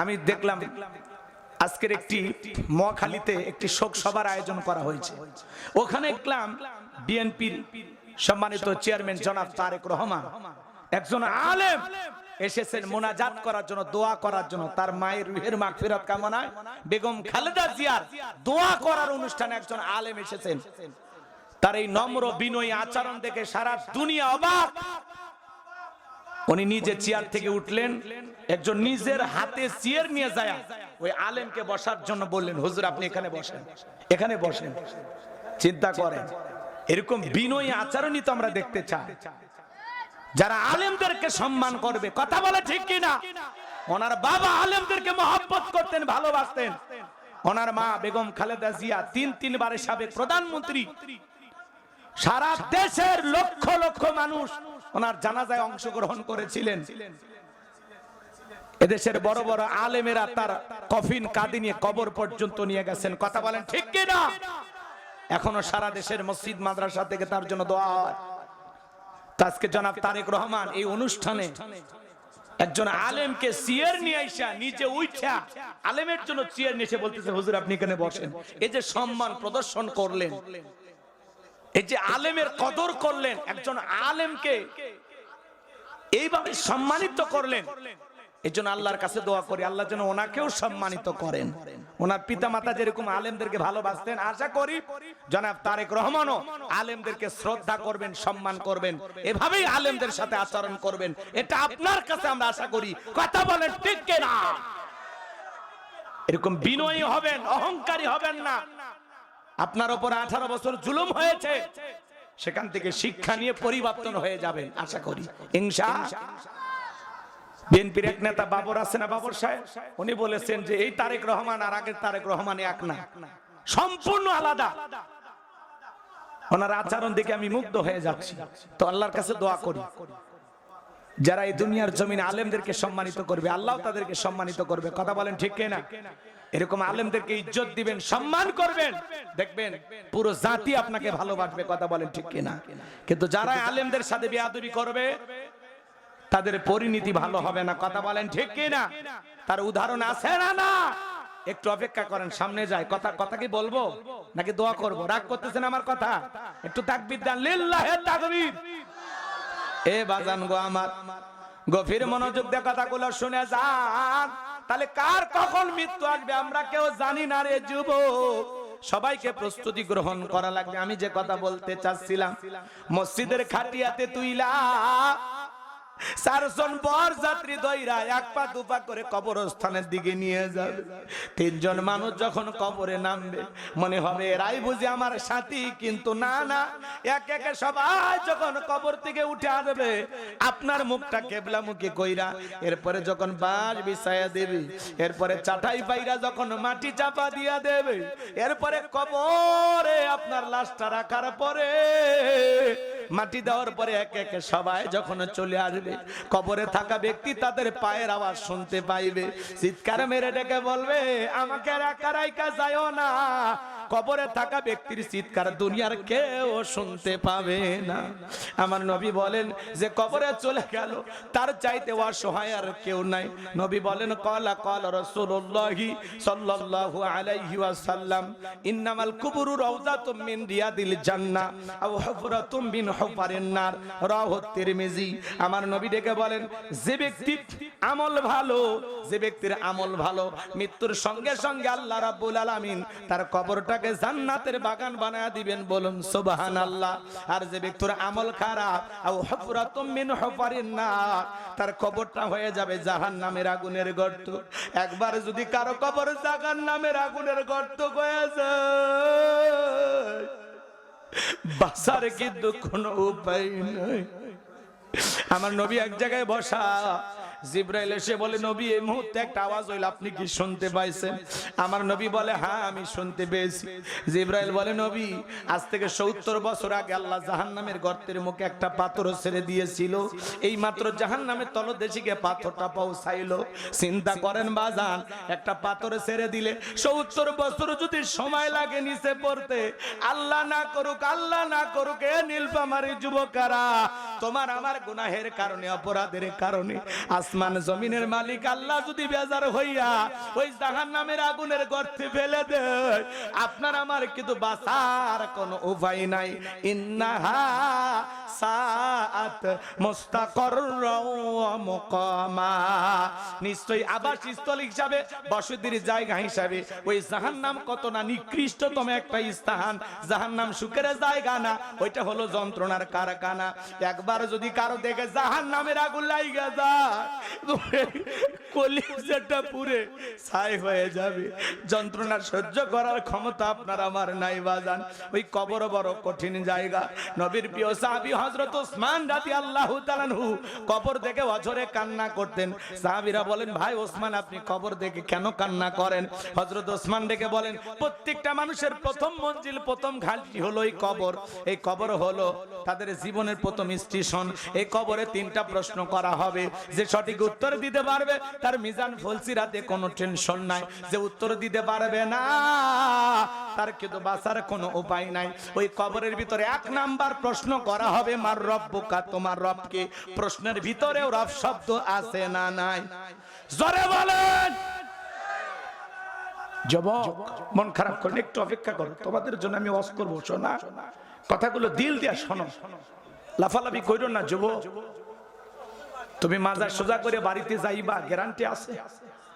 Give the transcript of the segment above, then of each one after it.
আমি দেখলাম আজকের একটি মহাখালীতে একটি শোক সভার আয়োজন করা হয়েছে। ওখানে দেখলাম বিএনপির সম্মানিত চেয়ারম্যান জনাব তারেক রহমান একজন আলেম এসেছেন মোনাজাত করার জন্য, দোয়া করার জন্য, তার মায়ের রুহের মাগফিরাত কামনায় বেগম খালেদা জিয়ার দোয়া করার অনুষ্ঠানে একজন আলেম এসেছেন। তার এই নম্র বিনয়ী আচরণ দেখে সারা দুনিয়া অবাক। উনি নিজে চেয়ার থেকে উঠলেন, একজন নিজের হাতে চেয়ার নিয়ে যায় ওই আলেমকে বসার জন্য বললেন, হুজুর আপনি এখানে বসেন, এখানে বসেন। চিন্তা করেন, এরকম বিনয়ী আচরণই তো আমরা দেখতে চাই, যারা আলেমদেরকে সম্মান করবে। কথা বলে ঠিক কিনা? ওনার বাবা আলেমদেরকে মহব্বত করতেন, ভালোবাসতেন। ওনার মা বেগম খালেদা জিয়া তিনবারের সাবেক প্রধানমন্ত্রী। সারা দেশের লক্ষ লক্ষ মানুষ ওনার জানাজায় অংশগ্রহণ করেছিলেন। এদেশের বড় বড় আলেমেরা তার কফিন কাঁধে নিয়ে কবর পর্যন্ত নিয়ে গেছেন। কথা বলেন ঠিক কিনা? এখনো সারা দেশের মসজিদ মাদ্রাসা থেকে তার জন্য দোয়া হয়। আজকে জনাব তারেক রহমান এই অনুষ্ঠানে একজন আলেমকে চেয়ার নিয়ে আইসা নিজে উঠা আলেমের জন্য চেয়ার নিয়ে এসে বলতেছে, হুজুর আপনি এখানে বসেন। এই যে সম্মান প্রদর্শন করলেন, এই যে আলেমের কদর করলেন, একজন আলেমকে এইভাবে সম্মানিত করলেন, এই জন্য আল্লাহর কাছে দোয়া করি আল্লাহ যেন ওনাকেও সম্মানিত করেন। ওনার পিতামাতা যেরকম আলেমদেরকে ভালোবাসতেন, আশা করি জনাব তারেক রহমানও আলেমদেরকে শ্রদ্ধা করবেন, সম্মান করবেন, এভাবেই আলেমদের সাথে আচরণ করবেন। এটা আপনার কাছে আমরা আশা করি। কথা বলেন ঠিক কিনা? এরকম বিনয়ী হবেন, অহংকারী হবেন না। আপনার উপর 18 বছর জুলুম হয়েছে, সেখান থেকে শিক্ষা নিয়ে পরিবর্তন হয়ে যাবেন আশা করি ইনশাআল্লাহ। বিএনপির এক নেতা বাবর আছে না, বাবর সাহেব, উনি বলেছেন যে এই তারেক রহমান আর আগের তারেক রহমান এক না, সম্পূর্ণ আলাদা। ওনার আচরণ দেখে আমি মুগ্ধ হয়ে যাচ্ছি। তো আল্লাহর কাছে দোয়া করি যারা এই দুনিয়ার জমিনে আলেমদেরকে সম্মানিত করবে, আল্লাহ তাদেরকে সম্মানিত করবে। কথা বলেন ঠিক কিনা? এরকম আলেমদেরকে ইজ্জত দিবেন, সম্মান করবেন, দেখবেন পুরো জাতি আপনাকে ভালোবাসবে। কথা বলেন ঠিক কিনা? কিন্তু যারা আলেমদের সাথে বেয়াদবি করবে তাদের পরিণতি ভালো হবে না। কথা বলেন ঠিক কিনা? তার উদাহরণ আছে না? না, একটু অপেক্ষা করেন, সামনে যায়। কথা কি বলবো নাকি দোয়া করব? রাগ করতেছেন আমার কথা? একটু তাকবীর দেন, লিল্লাহি তাকবীর। এ বাজান গো আমার, গভীর মনোযোগ দিয়ে কথাগুলো শুনে যান। তাহলে কার কখন মৃত্যু আসবে আমরা কেউ জানি না রে যুবক। সবাইকে প্রস্তুতি গ্রহণ করা লাগবে। আমি যে কথা বলতে চাচ্ছিলাম, মসজিদের খাটিয়াতে তুইলা 4 জন বরযাত্রী দইরা এক পা দুপা করে কবরস্থানের দিকে নিয়ে যাবে। 3 জন মানুষ যখন কবরে নামবে মনে হবে এরাই বুঝি আমার সাথী, কিন্তু না না, এক একে সবাই যখন কবর থেকে উঠে আসবে আপনার মুখটা কেবলামুখী কইরা, এরপরে যখন বাঁশ বিছায়া দেবে, এরপরে চাটাই পাইরা যখন মাটি চাপা দিয়া দেবে, এরপরে কবরে আপনার লাশটা রাখার পরে মাটি দেওয়ার পরে এক একে সবাই যখন চলে আসবে, কবরে থাকা ব্যক্তি তাদের পায়ের আওয়াজ শুনতে পাইবে, চিৎকার মেরে ডেকে বলবে আমাকে একা রাইখা যায়ও না। কবরে থাকা ব্যক্তির চিৎকার দুনিয়ার কেউ শুনতে পাবে না। আমার নবী বলেন যে কবরে চলে গেল তার চাইতে অসহায় আর কেউ নাই। নবী বলেন ক্বালা ক্বালা রাসূলুল্লাহি সাল্লাল্লাহু আলাইহি ওয়াসাল্লাম ইন্নামাল কুবুরু রাউযাতুম মিন রিয়াদিল জান্নাহ আও হুফরাতুম মিন হুফারিন নার, রাওয়াহু তিরমিজি। আমার নবী ডেকে বলেন যে ব্যক্তির আমল ভালো, যে ব্যক্তির আমল ভালো, মৃত্যুর সঙ্গে সঙ্গে আল্লাহ রাব্বুল আলামিন তার কবরটাকে জান্নাতের বাগান বানায়া দিবেন, বলুন সুবহানাল্লাহ। আর যে ব্যক্তির আমল খারাপ, আও হুফরাতুম মিন হুফারিন নার, তার কবরটা হয়ে যাবে জাহান্নামের আগুনের গর্ত। একবার যদি কারো কবর জাহান্নামের আগুনের গর্ত হয়ে যায়, বাঁচার কিন্তু কোনো উপায় নাই। আমার নবী এক জায়গায় বসা, জিবরাইল এসে বলে নবী এই মুহূর্তে একটা আওয়াজ হইল, আপনি কি শুনতে পাইছেন? আমার নবী বলে হ্যাঁ আমি শুনতে পেয়েছি। জিবরাইল বলে নবী আজ থেকে 70 বছর আগে আল্লাহ জাহান্নামের গর্তের মুখে একটা পাথর ছেড়ে দিয়েছিল, এই মাত্র জাহান্নামের তলদেশে পাথরটা পৌঁছাইলো। চিন্তা করেন বাজান, একটা পাথর ছেড়ে দিলে 70 বছর যদি সময় লাগে নিচে পড়তে, আল্লাহ না করুক এ নীলফামারী যুবকেরা তোমার আমার গুনাহের কারণে, অপরাধের কারণে আসমান জমিনের মালিক আল্লাহ যদি বেজার হইয়া ওই জাহান্নামের আগুনের গর্তে ফেলে দেয়, আপনার আমার কিন্তু বাঁচার কোনো উপায় নাই। ইন্নাহা সাআত মুস্তাকাররাও ওয়া মুকামা, নিশ্চয়ই আবাসস্থল হিসাবে, বসতির জায়গা হিসাবে ওই জাহান্নাম কত না নিকৃষ্টতম একটা স্থান। জাহান্নাম সুখের জায়গা না, ওইটা হলো যন্ত্রণার কারখানা। একবার যদি কারো দেখে জাহান্নামের আগুন লাগা যায়, কলিজাটা পুড়ে ছাই হয়ে যাবে। যন্ত্রণা সহ্য করার ক্ষমতা আপনার আমার নাই বাজান। ওই কবর বড় কঠিন জায়গা। নবীর প্রিয় সাহাবী হযরত ওসমান রাদিয়াল্লাহু তাআলা আনহু কবর দেখে অঝরে কান্না করতেন। সাহাবীরা বলেন, ভাই ওসমান আপনি কবর দেখে কেন কান্না করেন? হযরত ওসমান ডেকে বলেন, প্রত্যেকটা মানুষের প্রথম মঞ্জিল, প্রথম ঘাঁটি হলো এই কবর। এই কবর হলো তাদের জীবনের প্রথম স্টেশন। এই কবরে 3টা প্রশ্ন করা হবে। যে সঠিক উত্তর দিতে পারবে তার মিজান ফুলসিরাতে কোনো টেনশন নাই। যে উত্তর দিতে পারবে না তার কিন্তু বাঁচার কোনো উপায় নাই। ওই কবরের ভিতরে 1 নাম্বার প্রশ্ন করা হবে, মার রব্বুকা, তোমার রবকে। প্রশ্নের ভিতরেও রব শব্দ আছে না নাই? জোরে বলেন। যুবক মন খারাপ করে একটু অপেক্ষা করো, তোমাদের জন্য আমি ওয়াজ করব। শোনা কথাগুলো দিল দিয়া শোনো, লাফালাফি কইরো না। যুবক তুমি মাজার সোজা করে বাড়িতে যাইবা, গ্যারান্টি আছে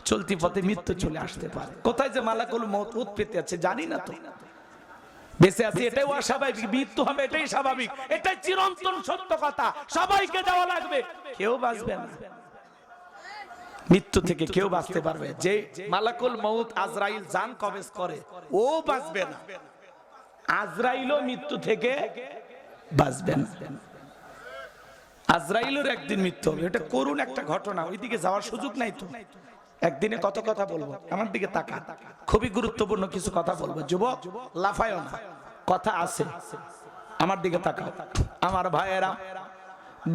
চলতি পথে মৃত্যু চলে আসতে পারে। কোথায় যে মালাকুল মউত পেতে আছে জানি না তো। বেঁচে আছি এটাই অস্বাভাবিক, মৃত্যু হবে এটাই স্বাভাবিক, এটাই চিরন্তন সত্য কথা। সবাইকে যাওয়া লাগবে, কেউ বাঁচবে না। মৃত্যু থেকে কেউ বাঁচতে পারবে? যে মালাকুল মউত আজরাইল জান কবজ করে ও বাঁচবে না। আজরাইলও মৃত্যু থেকে বাঁচবে না। আজরাইলের একদিন মৃত্যু হবে, এটা করুণ একটা ঘটনা। ওইদিকে যাওয়ার সুযোগ নাই তো। একদিনে কত কথা বলবো, আমার দিকে তাকা, খুবই গুরুত্বপূর্ণ কিছু কথা বলবো। যুবক লাফায়ও না, কথা আছে, আমার দিকে তাকাও। আমার ভাইয়েরা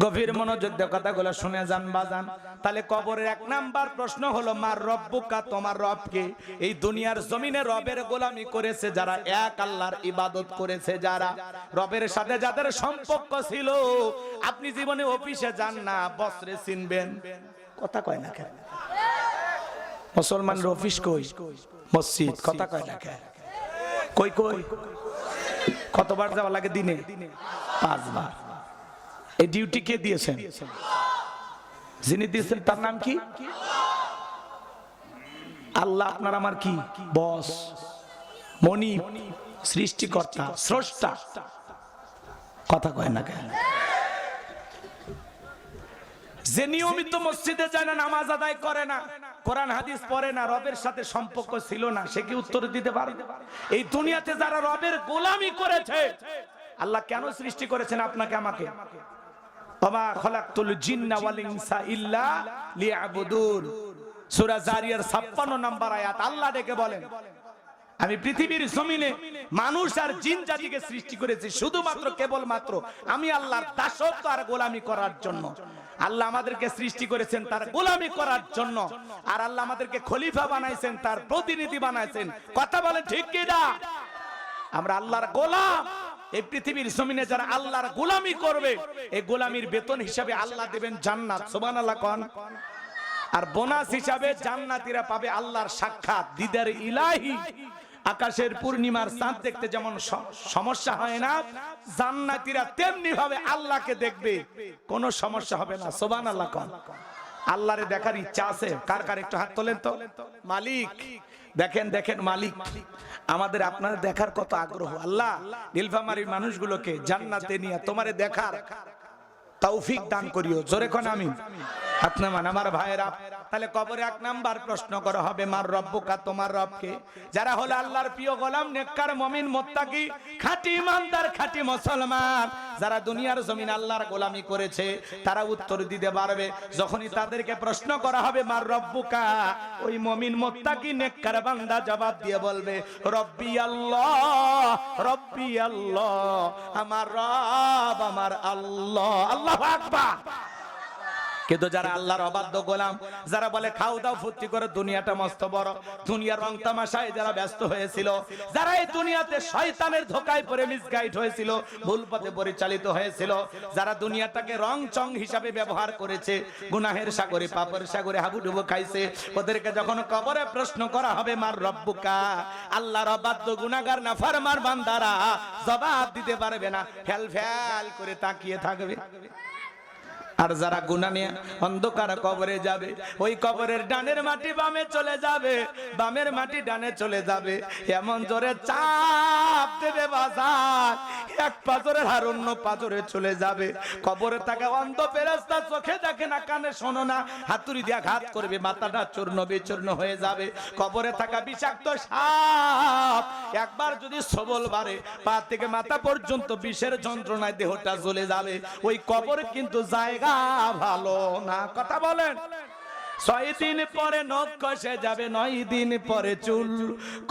গভীর মনোযোগ দিয়ে কথাগুলো শুনে যান বাজান। তাহলে কবরের 1 নাম্বার প্রশ্ন হলো, মার রব্বুকা, তোমার রবকে। এই দুনিয়ার জমিনে রবের গোলামি করেছে যারা, এক আল্লাহর ইবাদত করেছে যারা, রবের সাথে যাদের সম্পর্ক ছিল। আপনি জীবনে অফিসে যান না, বসরে চিনবেন, কথা কয় না কেন? মুসলমানের অফিস কই? মসজিদ, কথা কয় না কেন? কই কই কতবার যাওয়া লাগে দিনে? 5 বার। এই ডিউটি কে দিয়েছেন? যিনি দিয়েছেন তার নাম কি? আল্লাহ। আপনার আমার কি? বস, মনি, সৃষ্টিকর্তা, স্রষ্টা, কথা কয় না কেন? যে নিয়মিত মসজিদে যায় না, নামাজ আদায় করে না, কোরআন হাদিস পড়ে না, রবের সাথে সম্পর্ক ছিল না, সে কি উত্তর দিতে পারে? এই দুনিয়াতে যারা রবের গোলামি করেছে, আল্লাহ কেন সৃষ্টি করেছেন আপনাকে আমাকে? ওমা খলাকতুল জিন্না ওয়াল ইনসা ইল্লা লিয়াবুদুন, সূরা জারিয়ার 56 নম্বর আয়াত। আল্লাহ ডেকে বলেন, আমি পৃথিবীর জমিনে মানুষ আর জিন জাতিকে সৃষ্টি করেছি শুধুমাত্র কেবলমাত্র আমি আল্লাহর দাসত্ব আর গোলামি করার জন্য। আল্লাহ আমাদেরকে সৃষ্টি করেছেন তার গোলামি করার জন্য, আর আল্লাহ আমাদেরকে খলিফা বানাইছেন, তার প্রতিনিধি বানাইছেন। কথা বলেন ঠিক কি না? আমরা আল্লাহর গোলাম। এই পৃথিবীর জমিনে যারা আল্লাহর গোলামি করবে, এই গোলামির বেতন হিসাবে আল্লাহ দেবেন জান্নাত। সুবহানাল্লাহ কোন? আর বোনাস হিসাবে জান্নাতীরা পাবে আল্লাহর সাক্ষাৎ, দিদার ইলাহি। আকাশের পূর্ণিমার চাঁদ দেখতে যেমন সমস্যা হয় না, জান্নাতীরা তেমনি ভাবে আল্লাহকে দেখবে, কোনো সমস্যা হবে না। সুবহানাল্লাহ কোন? আল্লাহরে দেখার ইচ্ছা আছে কার কার? একটু হাত তোলেন তো। মালিক দেখেন, দেখেন মালিক আমাদের আপনার দেখার কত আগ্রহ। আল্লাহ নীলফামারীর মানুষগুলোকে জান্নাতে নিয়ে তোমারে দেখার তৌফিক দান করিও। জোরে কোন আমিন। হাত নামান আমার ভাইয়েরা। তাহলে কবরে 1 নাম্বার প্রশ্ন করা হবে, মার রব্বুকা, তোমার রবকে। যারা হলো আল্লাহর প্রিয় গোলাম, নেককার, মুমিন, মুত্তাকি, খাঁটি ইমানদার, খাঁটি মুসলমান, যারা দুনিয়ার জমিন আল্লাহর গোলামি করেছে, তারা উত্তর দিতে পারবে। যখনই তাদেরকে প্রশ্ন করা হবে মার রব্বুকা, ওই মুমিন, মুত্তাকি, নেককার বান্দা জবাব দিয়ে বলবে, রব্বি আল্লাহ, রব্বি আল্লাহ, আমার রব আমার আল্লাহ। আল্লাহু আকবার। কিন্তু যারা আল্লাহর অবাধ্য গোলাম, যারা বলে খাও দাও ফুর্তি করে, দুনিয়াটা মস্ত বড়, দুনিয়ার রং তামাশায় যারা ব্যস্ত হয়েছিল, যারা এই দুনিয়াতে শয়তানের ধোঁকায় পড়ে মিসগাইড হয়েছিল, ভুল পথে পরিচালিত হয়েছিল, যারা দুনিয়াটাকে রং চং হিসাবে ব্যবহার করেছে, গুনাহের সাগরে পাপের সাগরে হাবুডুবু খাইছে, ওদেরকে যখন কবরে প্রশ্ন করা হবে মার রব্বুকা, আল্লাহর অবাধ্য গুনাহগার নাফরমান বান্দারা জবাব দিতে পারবে না, ফ্যাল ফ্যাল করে তাকিয়ে থাকবে। আর যারা গুনাহ নিয়ে অন্ধকার কবরে যাবে, ওই কবরের ডানের মাটি বামে চলে যাবে, বামের মাটি ডানে চলে যাবে, এমন জোরে চাপ দেবে বাজার, এক পাথরের হার অন্য পাথরে চলে যাবে। কবরে থাকা অন্ধ ফেরেশতা চোখে দেখে না, কানে শোনো না, হাতুড়ি দিয়ে আঘাত করবে, মাথাটা চূর্ণ বিচূর্ণ হয়ে যাবে। কবরে থাকা বিষাক্ত সাপ একবার যদি সবল বাড়ে, পা থেকে মাথা পর্যন্ত বিষের যন্ত্রণায় দেহটা জ্বলে যাবে। ওই কবর কিন্তু জায়গা ভালো না, কথা বলেন। 6 দিন পরে নখ কষে যাবে, 9 দিন পরে চুল,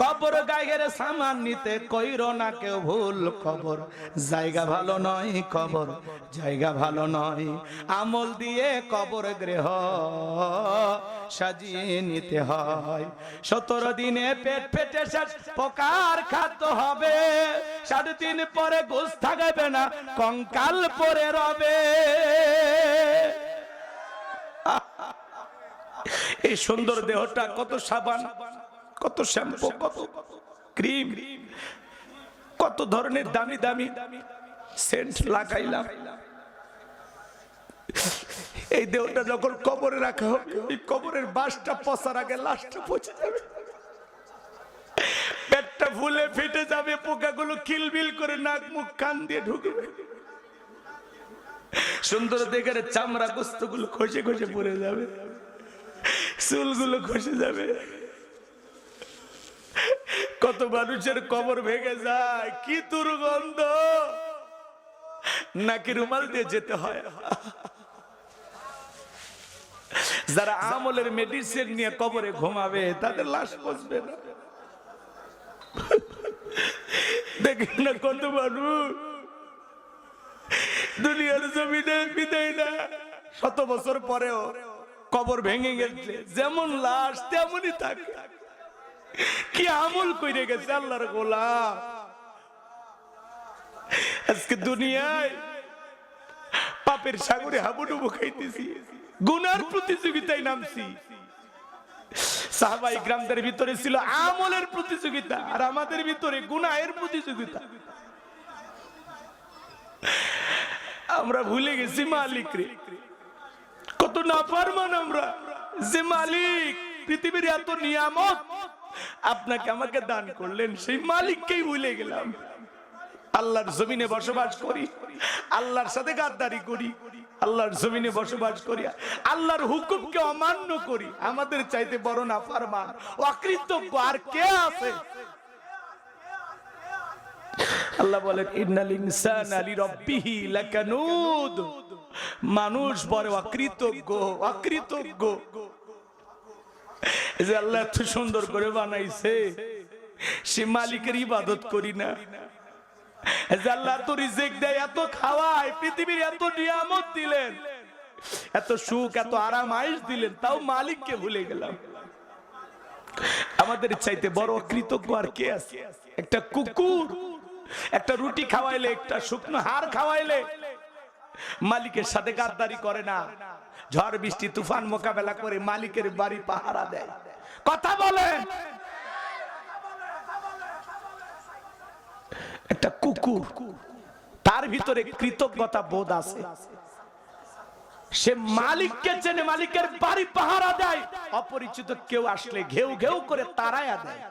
কবর গায়ের সামান নিতে কইরো না কেউ ভুল। কবর জায়গা ভালো নয়, কবর জায়গা ভালো নয়, আমল দিয়ে কবর গৃহ সাজিয়ে নিতে হয়। 17 দিনে পেট ফেটে শেষ, পোকার খাদ্য হবে, 60 দিন পরে গোশ থাকবে না, কঙ্কাল পরে রবে। এই সুন্দর দেহটা কত সাবান, কত শ্যাম্পু, কত ক্রিম, কত ধরনের দামি দামি সেন্ট লাগাইলাম, এই দেহটা যখন কবরে রাখা হবে, এই কবরের বাসটা পচার আগে লাশটা পচে যাবে, পেটটা ফুলে ফেটে যাবে, পোকাগুলো কিলবিল করে নাক মুখ কান দিয়ে ঢুকবে, সুন্দর দেখে চামড়া গোস্তগুলো খসে খসে পড়ে যাবে, চুলগুলো খসে যাবে। কত মানুষের কবর ভেঙে যায়, কি দুর্গন্ধ, নাকি রুমাল দিয়ে যেতে হয়। যারা আমলের মেডিসিন নিয়ে কবরে ঘুমাবে, তাদের লাশ পচবে না। দেখেন না কত মানুষ দুনিয়ার জমিনে বিদায় না, 100 বছর পরেও কবর ভেঙে গেছে, যেমন লাশ তেমনই থাকে। কি আমল কইরে গেছে আল্লাহর গোলাম। আজকে দুনিয়ায় পাপের সাগরে হাবুডুবু খাইতেছি, গুনার প্রতিযোগিতায় নামছি। সাহাবায়ে কিরামদের ভিতরে ছিল আমলের প্রতিযোগিতা, আর আমাদের ভিতরে গুনাহের প্রতিযোগিতা। আমরা ভুলে গেছি মালিক রে, কত নাফরমান আমরা। যে মালিক পৃথিবীর এত নিয়ামত আপনাকে আমাকে দান করলেন, সেই মালিককেই ভুলে গেলাম। আল্লাহর জমিনে বসবাস করি, আল্লাহর সাথে গাদ্দারি করি, আল্লাহর জমিনে বসবাস করি, আল্লাহর হুকুমকে অমান্য করি। আমাদের চাইতে বড় নাফরমান অকৃতজ্ঞ আর কে আছে? আল্লাহ বলেন ইন্নাল ইনসানা লিরাব্বিহি লাকানুদ, মানুষ বড় অকৃতজ্ঞ, অকৃতজ্ঞ। এই যে আল্লাহ এত সুন্দর করে বানাইছে, সে মালিকের ইবাদত করি না। এই যে আল্লাহ এত রিজিক দেয়, এত খাওয়ায়, পৃথিবীর এত নিয়ামত দিলেন, এত সুখ, এত আরাম আয়েশ দিলেন, তাও মালিককে ভুলে গেলাম। আমাদের চাইতে বড় অকৃতজ্ঞ আর কে আছে? একটা কুকুর একটা রুটি খাওয়াইলে, একটা শুকনো হাড় খাওয়াইলে মালিকের সাথে গাদ্দারি করে না, ঝড় বৃষ্টি তুফান মোকাবেলা করে মালিকের বাড়ি পাহারা দেয়। কথা বলেন। একটা কুকুর, তার ভিতরে কৃতজ্ঞতা বোধ আছে, সে মালিককে চেনে, মালিকের বাড়ি পাহারা দেয়, অপরিচিত কেউ আসলে ঘেউ ঘেউ করে তাড়ায়া দেয়।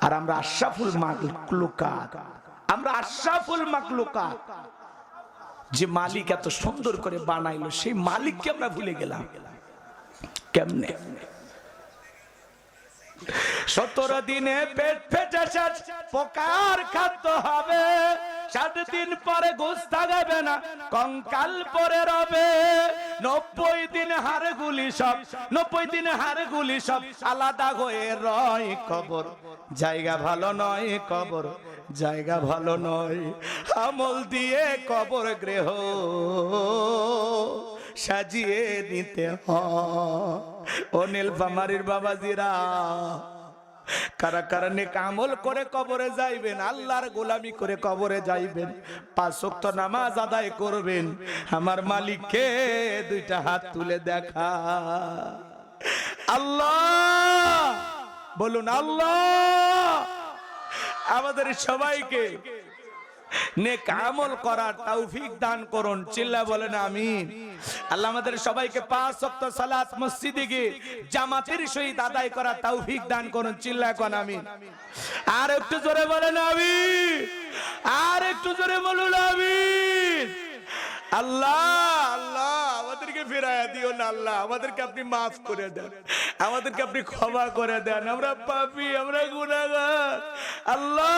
আর আমরা আশরাফুল মাখলুকাত, আমরা আশরাফুল মাখলুকাত, যে মালিক এত সুন্দর করে বানাইলো, সেই মালিককে আমরা ভুলে গেলাম। কেমনে? 17 দিনে পেট ফেটে শেষ, পোকার খাদ্য হবে, 60 দিন পরে গোশ থাকবে না, কঙ্কাল পরে রবে। 90 দিন হাড়গুলি সব, 90 দিন হাড়গুলি সব আলাদা হয়ে রয়। কবর জায়গা ভালো নয়, কবর জায়গা ভালো নয়, আমল দিয়ে কবর গৃহ সাজিয়ে নিতে হয়। ও নীলফামারীর বাবাজিরা, কারা কারা নেক আমল করে কবরে যাইবেন, আল্লাহর গোলামি করে কবরে যাইবেন, 5 ওয়াক্ত নামাজ আদায় করবেন, আমার মালিককে দুইটা হাত তুলে দেখা। আল্লাহ বলুন, আল্লাহ আমাদের সবাইকে নেক আমল করার তৌফিক দান করুন। চিল্লা বলেন আমিন। আল্লাহ আমাদের সবাইকে 5 ওয়াক্ত সালাত মসজিদে গিয়ে জামাতের সহিত আদায় করার তৌফিক দান করুন। চিল্লা কোন আমিন। আর একটু জোরে বলেন আমিন। আর একটু জোরে বলুন আমিন। আল্লাহ আল্লাহ আমাদেরকে ফিরাইয়া দিও না, আল্লাহ আমাদেরকে আপনি মাফ করে দেন, আমাদেরকে আপনি ক্ষমা করে দেন, আমরা পাপী, আমরা গুনাহগার। আল্লাহ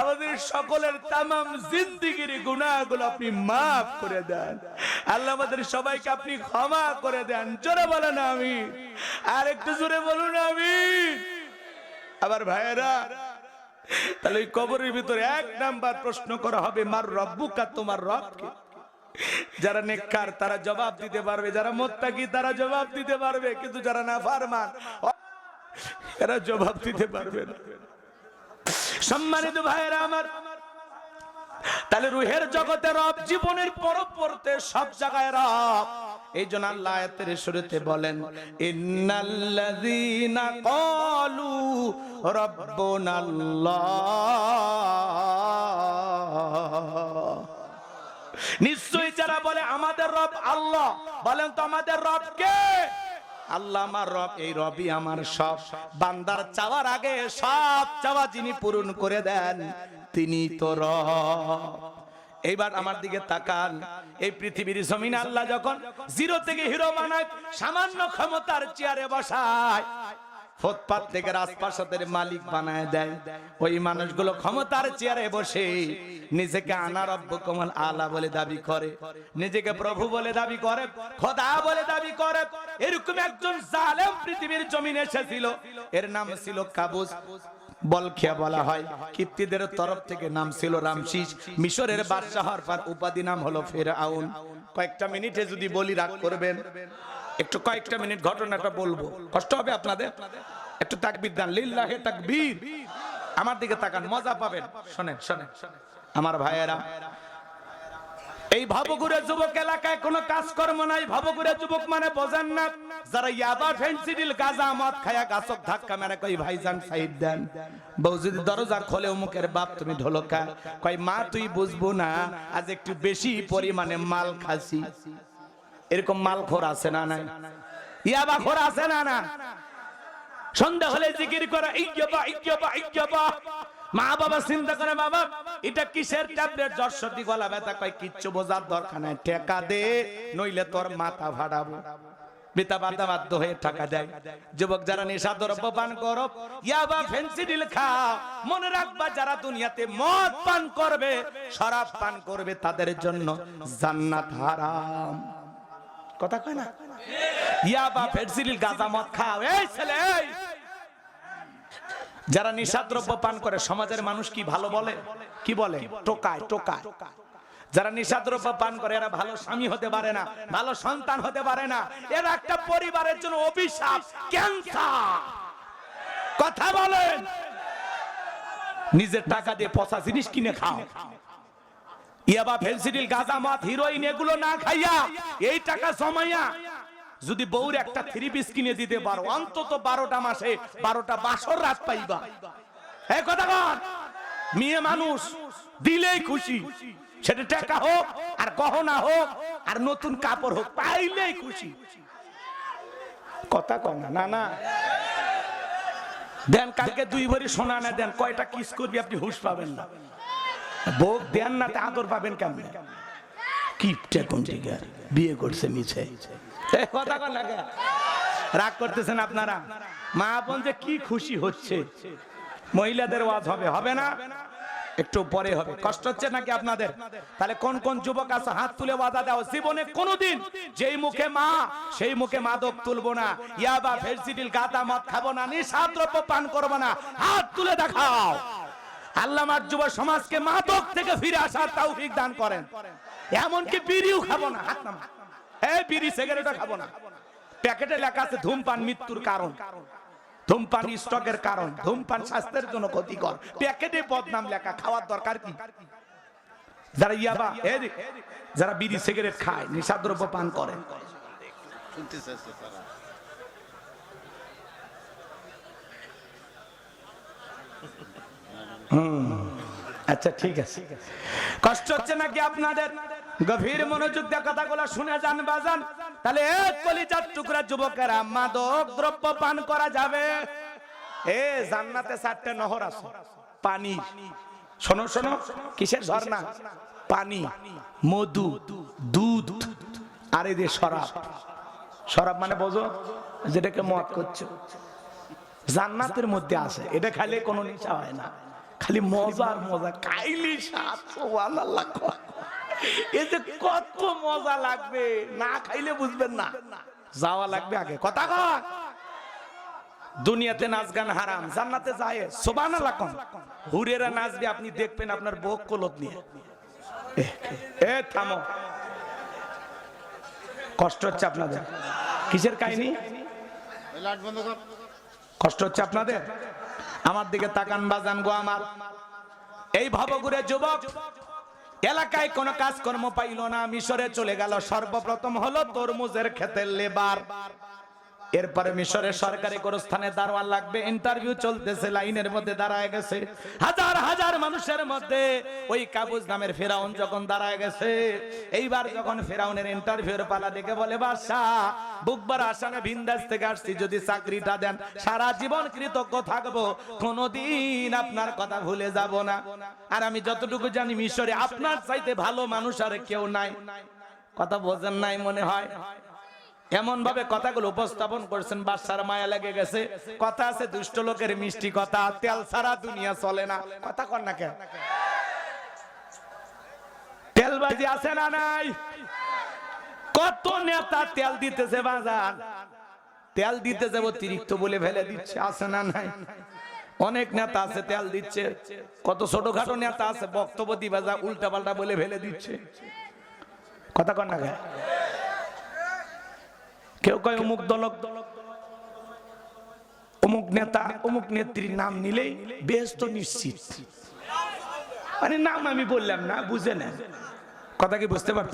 আমাদের সকলের তামাম জিন্দেগির গুনাহগুলো আপনি মাফ করে দেন। আল্লাহ আমাদের সবাইকে আপনি ক্ষমা করে দেন। জোরে বলেন আমিন। আর একটু জোরে বলুন আমিন। আবার ভাইয়েরা, তাহলে ওই কবরের ভিতরে 1 নাম্বার প্রশ্ন করা হবে, মার রব্বুকা, তোমার রব কে? যারা নেককার তারা জবাব দিতে পারবে, যারা মুত্তাকি তারা জবাব দিতে পারবে, কিন্তু যারা নাফরমান এরা জবাব দিতে পারবে না। সম্মানিত ভাইয়েরা আমার, তাহলে রূহের জগতে রব, জীবনের পরপরতে সব জায়গায় রব। এই জন্য আল্লাহ আয়াতের শুরুতে বলেন, ইন্নাল্লাযীনা ক্বালু রাব্বুনাল্লাহ, নিশ্চয়ই যারা বলে আমাদের রব আল্লাহ, বলেন তো আমাদের রব কে? আল্লাহ আমার রব, এই রবই আমার সব। বান্দার চাওয়ার আগে সব চাওয়া যিনি পূরণ করে দেন তিনি তো রব। এইবার আমার দিকে তাকান, এই পৃথিবীর জমিনে আল্লাহ যখন জিরো থেকে হিরো বানায়, সামান্য ক্ষমতার চেয়ারে বসায়, ফুটপাত থেকে রাজপ্রাসাদের মালিক বানায় দেয়, ওই মানুষগুলো ক্ষমতার চেয়ারে বসে নিজেকে আনা রব্বুকুমুল আলা বলে দাবি করে, নিজেকে প্রভু বলে দাবি করে, খোদা বলে দাবি করে। এরকম একজন জালেম পৃথিবীর জমিনে এসেছিল, এর নাম ছিল কাবুস। বলখিয়া বলা হয়, কিপ্তিদের তরফ থেকে নাম ছিল রামসিস। মিশরের বাদশাহ হওয়ার পর উপাধি নাম হলো ফেরাউন। কয়েকটা মিনিটে যদি বলি রাগ করবেন, একটু কয়েকটা মিনিট ঘটনাটা বলবো, কষ্ট হবে আপনাদের। একটু তাকবীর দেন, লিল্লাহি তাকবীর। আমার দিকে তাকান, মজা পাবেন। শোনেন শোনেন আমার ভাইয়েরা, এই ভবঘুরে যুবক এলাকায় কোনো কাজকর্ম নাই। ভবঘুরে যুবক মানে বোঝেন না, যারা ইয়াবা, ফেন্সিডিল, গাঁজা, মদ খায়া গাছক ধাক্কা মেরে কই ভাইজান সাইড দেন। বউ যদি দরজা খোলে, মুখের বাপ তুমি ঢোলকা, কই মা তুই বুঝবো না, আজ একটু বেশি পরিমাণে মাল খাসি। এরকম মালখোর আছে না নাই? ইয়াবা খোর আছে না না? সন্ধ্যা হলে জিকির করে ইজ্ঞবা ইজ্ঞবা ইজ্ঞবা। মা বাবা চিন্তা করে, বাবা এটা কিসের ট্যাবলেট? জ্বর সর্দি গলা ব্যথা। কয় কিচ্ছু বোঝার দরকার নাই, টাকা দে নইলে তোর মাথা ফাটাবো। পিতা মাতা বাধ্য হয়ে টাকা দেয়। যুবক যারা নেশা দ্রব্য পান করো, ইয়াবা, ফেন্সিডিল খাও, মনে রাখবা যারা দুনিয়াতে মদ পান করবে, শরাব পান করবে, তাদের জন্য জান্নাত হারাম। কথা কয় না? ইয়াবা, ফেন্সিডিল, গাঁজা, মদ খাও। এই ছেলে, যারা নিশাদ্রব্য পান করে সমাজের মানুষ কি ভালো বলে? কি বলে? টোকায় টোকায়। যারা নিশাদ্রব্য পান করে এরা ভালো স্বামী হতে পারে না, ভালো সন্তান হতে পারে না, এরা একটা পরিবারের জন্য অভিশাপ, ক্যান্সার। কথা বলেন। নিজের টাকা দিয়ে পচা জিনিস কিনে খাও। ইয়াবা, ফেন্সিডিল, গাঁজা, মদ, হিরোইন এগুলো না খাইয়া এই টাকা জমাইয়া যদি বউর একটা 3 পিস কিনে দিতে পারো, অন্তত 12টা মাসে 12টা বাসর রাত পাইবা। এই কথা বল। মেয়ে মানুষ দিলেই খুশি, সেটা টাকা হোক আর গহনা হোক আর নতুন কাপড় হোক, পাইলেই খুশি। কথা কয় না? না না দেন, কালকে 2 ভরি সোনা না দেন, কয়টা কিস করবি আপনি হুঁশ পাবেন না। বউ দেন না, আদর পাবেন কেমনে? কিপটা কোন জায়গা বিয়ে করছে মিছে। কথা কন লাগে, রাগ করতেছেন আপনারা? মা বোন যে কি খুশি হচ্ছে। মহিলাদের ওয়াজ হবে, হবে না? একটু পরে হবে। কষ্ট হচ্ছে নাকি আপনাদের? তাহলে কোন কোন যুবক আছে হাত তুলে ওয়াদা দাও, জীবনে কোনোদিন যেই মুখে মা সেই মুখে মাদক তুলবো না, ইয়াবা, ফেন্সিডিল, গাঁজা, মদ খাবো না, নিশাদ্রব্য পান করবো না। হাত তুলে দেখাও। আল্লাহ আমার যুব সমাজকে মাদক থেকে ফিরে আসার তৌফিক দান করেন। এমনকি বিড়িও খাবো না। হাত নামা। এই বিড়ি সিগারেটও খাবো না। প্যাকেটে লেখা আছে ধূমপান মৃত্যুর কারণ, ধূমপান স্ট্রোকের কারণ, ধূমপান স্বাস্থ্যের জন্য ক্ষতিকর। প্যাকেটে বদনাম লেখা, খাওয়ার দরকার কি? যারা ইয়াবা, যারা বিড়ি সিগারেট খায়, নেশাদ্রব্য পান করে, আচ্ছা ঠিক আছে, কষ্ট হচ্ছে নাকি আপনাদের? গভীর মনোযোগ দিয়ে কথাগুলো শুনে যান বাজান। তাহলে এক কলিজার টুকরা যুবকেরা, মাদক দ্রব্য পান করা যাবে? জান্নাতে 4টে নহর আছে পানি। শোনো শোনো, কিসের ঝর্ণা? পানি, মধু, দুধ, আর এই যে শরাব। শরাব মানে বোঝো, যেটাকে মদ করছো, জান্নাতের মধ্যে আছে। এটা খাইলে কোনো নেশা হয় না, খালি মজা আর মজা। খাইলি স্বাদ, সুবহানাল্লাহ। এই যে কত মজা লাগবে, না খাইলে বুঝবেন না। যাওয়া লাগবে আগে, কথা কয়। দুনিয়াতে নাচ গান হারাম, জান্নাতে যায় সুবহানাল্লাহ। হুরেরা নাচবে, আপনি দেখবেন আপনার বুক কলত নিয়ে। থামো, কষ্ট হচ্ছে আপনাদের? কিসের কাহিনী? কষ্ট হচ্ছে আপনাদের? আমার দিকে তাকান বাজান গো আমার। এই ভবঘুরে যুবক এলাকায় কোনো কাজকর্ম পাইল না, মিশরে চলে গেল। সর্বপ্রথম হলো তরমুজের ক্ষেতের লেবার। এরপরে মিশরের সরকারি গোরস্থানে দারোয়ান লাগবে, ইন্টারভিউ চলতেছে, লাইনের মধ্যে দাঁড়ায় গেছে। হাজার হাজার মানুষের মধ্যে ওই কাবুজ নামের ফেরাউন যখন দাঁড়ায় গেছে, এইবার যখন ফেরাউনের ইন্টারভিউর পালা দেখে বলে, বাদশাহ বুকবার আসামে ভিনদেশ থেকে আসছি, যদি চাকরিটা দেন সারা জীবন কৃতজ্ঞ থাকবো, কোনোদিন আপনার কথা ভুলে যাব না। আর আমি যতটুকু জানি মিশরে আপনার চাইতে ভালো মানুষ আর কেউ নাই। কথা বোঝেন নাই মনে হয়। এমন ভাবে কথাগুলো উপস্থাপন করছেন, বাদশার মায়া লেগে গেছে। কথা আছে, দুষ্ট লোকের মিষ্টি কথা, তেল ছাড়া দুনিয়া চলে না। কথা কর না কেন? তেলবাজি আছে না নাই? কত নেতা তেল দিতেছে বাজার, তেল দিতে যাব অতিরিক্ত বলে ফেলে দিচ্ছে, আছে না নাই? অনেক নেতা আছে তেল দিচ্ছে, কত ছোটখাটো নেতা আছে বক্তব্য দিবা যা উল্টা পাল্টা বলে ফেলে দিচ্ছে। কথা কর না কেন? কেউ কয় অমুক দলক, অমুক নেতা, অমুক নেত্রীর নাম নিলেই বেহেশত নিশ্চিত। মানে নাম আমি বললাম না, বুঝে না। কথা কি বুঝতে পারছেন?